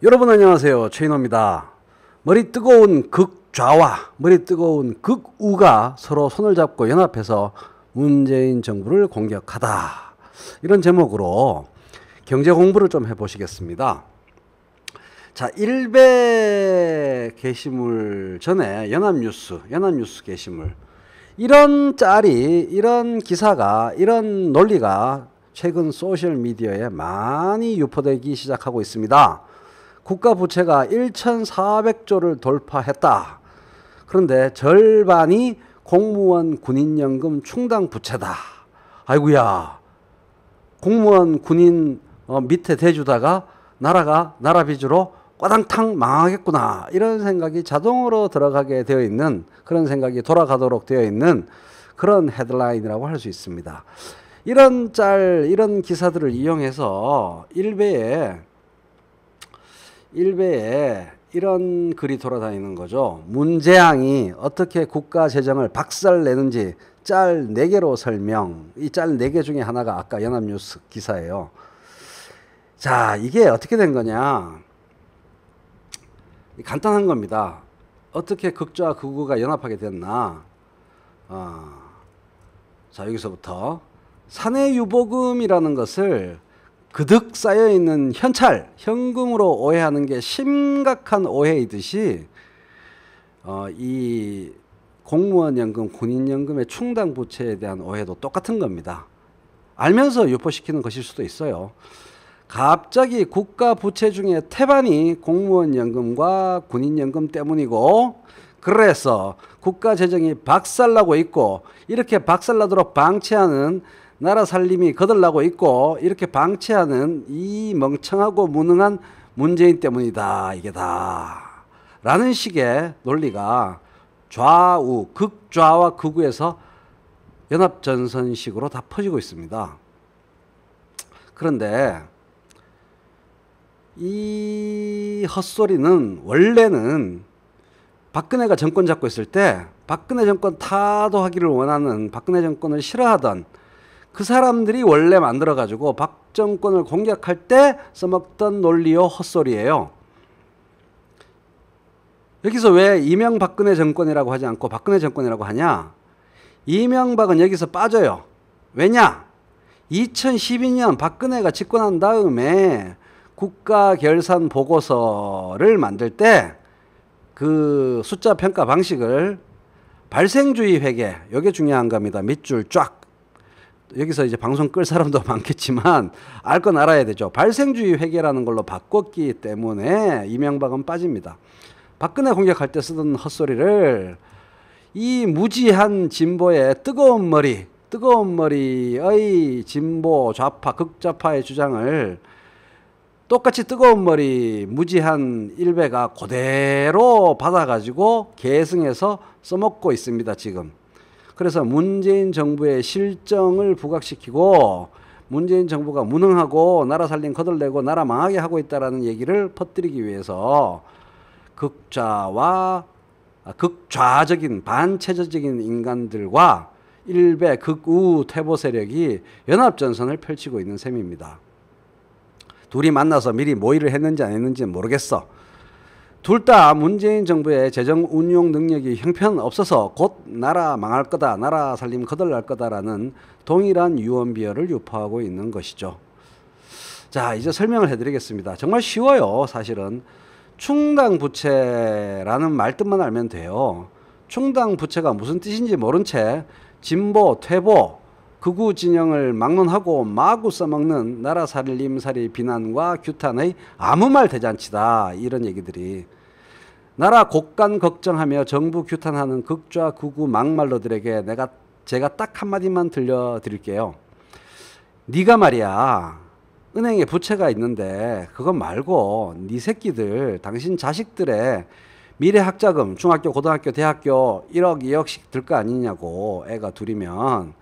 여러분 안녕하세요. 최인호입니다. 머리 뜨거운 극좌와 머리 뜨거운 극우가 서로 손을 잡고 연합해서 문재인 정부를 공격하다. 이런 제목으로 경제 공부를 좀 해보시겠습니다. 자, 일베 게시물 전에 연합뉴스 게시물. 이런 짤이, 이런 기사가, 이런 논리가 최근 소셜미디어에 많이 유포되기 시작하고 있습니다. 국가 부채가 1,400조를 돌파했다. 그런데 절반이 공무원 군인연금 충당 부채다. 아이고야, 공무원 군인 밑에 대주다가 나라 빚으로 꽈당탕 망하겠구나. 이런 생각이 자동으로 들어가게 되어 있는, 그런 생각이 돌아가도록 되어 있는 그런 헤드라인이라고 할 수 있습니다. 이런 이런 기사들을 이용해서 일베에 이런 글이 돌아다니는 거죠. 문재양이 어떻게 국가 재정을 박살내는지 짤 4개로 설명. 이 짤 4개 중에 하나가 아까 연합뉴스 기사예요. 자, 이게 어떻게 된 거냐. 간단한 겁니다. 어떻게 극좌 극우가 연합하게 됐나. 자, 여기서부터 사내유보금이라는 것을 그득 쌓여있는 현금으로 오해하는 게 심각한 오해이듯이 이 공무원연금, 군인연금의 충당 부채에 대한 오해도 똑같은 겁니다. 알면서 유포시키는 것일 수도 있어요. 갑자기 국가 부채 중에 태반이 공무원연금과 군인연금 때문이고, 그래서 국가 재정이 박살나고 있고, 이렇게 박살나도록 방치하는 나라 살림이 거들나고 있고, 이렇게 방치하는 이 멍청하고 무능한 문재인 때문이다. 이게 다. 라는 식의 논리가 좌우, 극좌와 극우에서 연합전선식으로 다 퍼지고 있습니다. 그런데 이 헛소리는 원래는 박근혜가 정권 잡고 있을 때 박근혜 정권 타도하기를 원하는, 박근혜 정권을 싫어하던 그 사람들이 원래 만들어가지고 박 정권을 공격할 때 써먹던 논리요 헛소리예요. 여기서 왜 이명박근혜 정권이라고 하지 않고 박근혜 정권이라고 하냐? 이명박은 여기서 빠져요. 왜냐? 2012년 박근혜가 집권한 다음에 국가결산 보고서를 만들 때 그 숫자 평가 방식을 발생주의 회계, 이게 중요한 겁니다. 밑줄 쫙. 여기서 이제 방송 끌 사람도 많겠지만 알 건 알아야 되죠. 발생주의 회계라는 걸로 바꿨기 때문에 이명박은 빠집니다. 박근혜 공격할 때 쓰던 헛소리를 이 무지한 진보의 뜨거운 머리의 진보 좌파, 극좌파의 주장을 똑같이 뜨거운 머리 무지한 일베가 그대로 받아가지고 계승해서 써먹고 있습니다, 지금. 그래서 문재인 정부의 실정을 부각시키고 문재인 정부가 무능하고 나라 살림 거들내고 나라 망하게 하고 있다는 얘기를 퍼뜨리기 위해서 극좌적인 반체제적인 인간들과 일베 극우 퇴보 세력이 연합전선을 펼치고 있는 셈입니다. 둘이 만나서 미리 모의를 했는지 안 했는지는 모르겠어. 둘 다 문재인 정부의 재정 운용 능력이 형편없어서 곧 나라 망할 거다, 나라 살림 거덜날 거다라는 동일한 유언비어를 유포하고 있는 것이죠. 자, 이제 설명을 해드리겠습니다. 정말 쉬워요, 사실은. 충당부채라는 말뜻만 알면 돼요. 충당부채가 무슨 뜻인지 모른 채 진보, 퇴보, 극우 진영을 막론하고 마구 써먹는 나라 살림살이 비난과 규탄의 아무 말 대잔치다. 이런 얘기들이. 나라 곳간 걱정하며 정부 규탄하는 극좌 극우 막말러들에게 제가 딱 한마디만 들려드릴게요. 네가 말이야, 은행에 부채가 있는데 그거 말고 네 새끼들, 당신 자식들의 미래학자금, 중학교, 고등학교, 대학교 1억, 2억씩 들 거 아니냐고. 애가 둘이면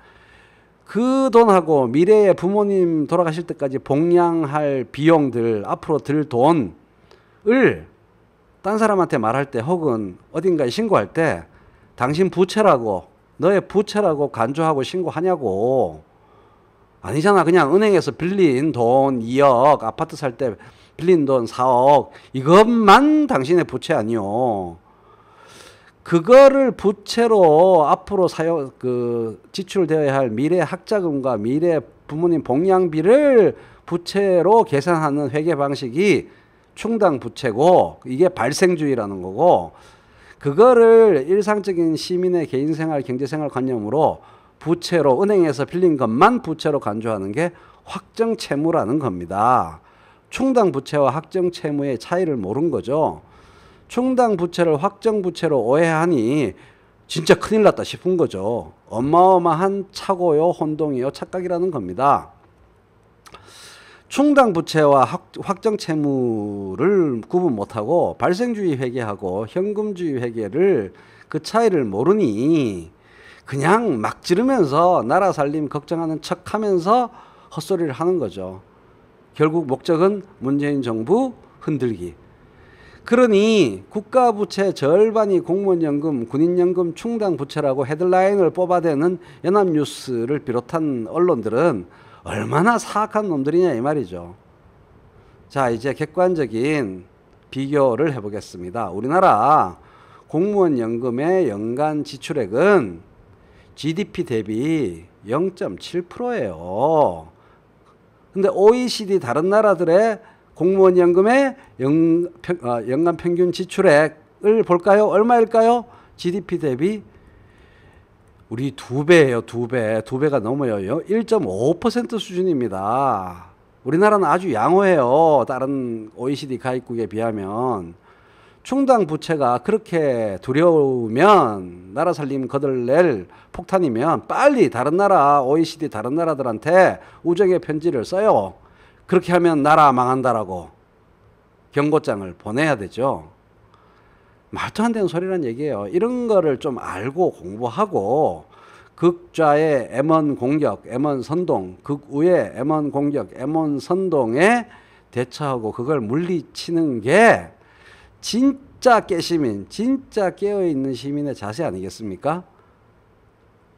그 돈하고 미래에 부모님 돌아가실 때까지 봉양할 비용들, 앞으로 들 돈을 딴 사람한테 말할 때 혹은 어딘가에 신고할 때 당신 부채라고, 너의 부채라고 간주하고 신고하냐고. 아니잖아. 그냥 은행에서 빌린 돈 2억, 아파트 살 때 빌린 돈 4억 이것만 당신의 부채 아니요. 그거를 부채로 앞으로 지출되어야 할 미래 학자금과 미래 부모님 복양비를 부채로 계산하는 회계 방식이 충당 부채고 이게 발생주의라는 거고 그거를 일상적인 시민의 개인생활 경제생활 관념으로 부채로 은행에서 빌린 것만 부채로 간주하는 게 확정채무라는 겁니다. 충당 부채와 확정 채무의 차이를 모른 거죠. 충당 부채를 확정 부채로 오해하니 진짜 큰일 났다 싶은 거죠. 어마어마한 착오요, 혼동이요, 착각이라는 겁니다. 충당 부채와 확정 채무를 구분 못하고 발생주의 회계하고 현금주의 회계를 그 차이를 모르니 그냥 막 지르면서 나라 살림 걱정하는 척하면서 헛소리를 하는 거죠. 결국 목적은 문재인 정부 흔들기. 그러니 국가부채 절반이 공무원연금, 군인연금 충당 부채라고 헤드라인을 뽑아대는 연합뉴스를 비롯한 언론들은 얼마나 사악한 놈들이냐 이 말이죠. 자, 이제 객관적인 비교를 해보겠습니다. 우리나라 공무원연금의 연간 지출액은 GDP 대비 0.7%예요. 근데 OECD 다른 나라들의 공무원연금의 연간 평균 지출액을 볼까요? 얼마일까요? GDP 대비 우리 2배예요. 2배. 2배가 넘어요. 1.5% 수준입니다. 우리나라는 아주 양호해요. 다른 OECD 가입국에 비하면. 충당 부채가 그렇게 두려우면 나라 살림 거들낼 폭탄이면 빨리 다른 나라 OECD 다른 나라들한테 우정의 편지를 써요. 그렇게 하면 나라 망한다라고 경고장을 보내야 되죠. 말도 안 되는 소리란 얘기예요. 이런 거를 좀 알고 공부하고 극좌의 M1 공격, M1 선동, 극우의 M1 공격, M1 선동에 대처하고 그걸 물리치는 게 진짜 깨시민, 진짜 깨어있는 시민의 자세 아니겠습니까?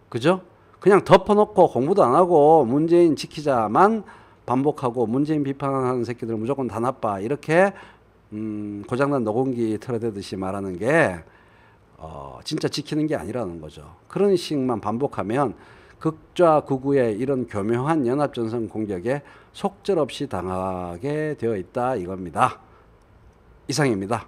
그죠? 그냥 덮어놓고 공부도 안 하고 문재인 지키자만 반복하고 문재인 비판하는 새끼들 무조건 다 나빠 이렇게 고장난 노공기 틀어대듯이 말하는 게 진짜 지키는 게 아니라는 거죠. 그런 식만 반복하면 극좌 극우의 이런 교묘한 연합전선 공격에 속절없이 당하게 되어 있다 이겁니다. 이상입니다.